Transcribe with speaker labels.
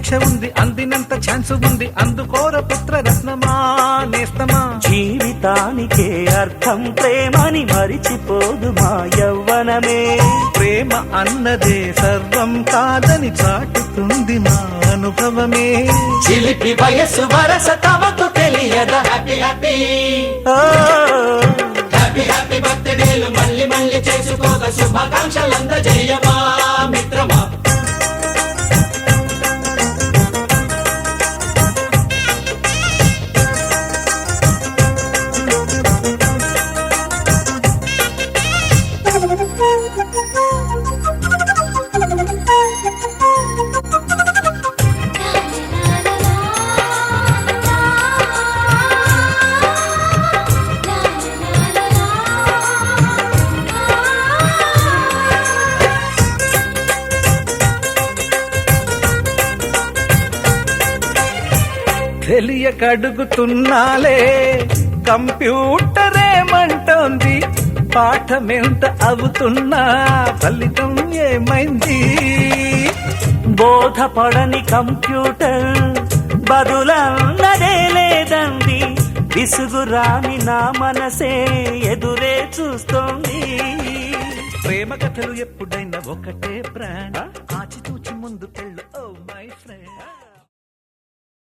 Speaker 1: అపేక్ష ఉంది, అందినంత ఛాన్స్ ఉంది, అందుకోర పుత్ర రత్నమా నేస్తమా.
Speaker 2: జీవితానికే అర్థం ప్రేమని మరిచిపోదు మా యవ్వనమే.
Speaker 1: ప్రేమ అన్నదే సర్వం కాదని చాటుతుంది మా అనుభవమే.
Speaker 2: చిలిపి వయస్సు వరస తమకు తెలియదా. హ్యాపీ హ్యాపీ హ్యాపీ హ్యాపీ బర్త్డేలు మళ్ళీ మళ్ళీ చేసుకోగా శుభాకాంక్షలు అందజేయమా మిత్రమా.
Speaker 1: తెలియక అడుగుతున్నాలే కంప్యూటర్ ఏమంటోంది, పాఠమెంత అవుతున్నా ఫలితం ఏమైంది.
Speaker 2: బోధపడని కంప్యూటర్ బదులన్నదే లేదండి. విసుగురాని నా మనసే ఎదురే చూస్తోంది.
Speaker 1: ప్రేమ కథలు ఎప్పుడైనా ఒకటే బ్రాండ్, ఆచితూచి ముందుకెళ్ళు ఓ మై ఫ్రెండ్.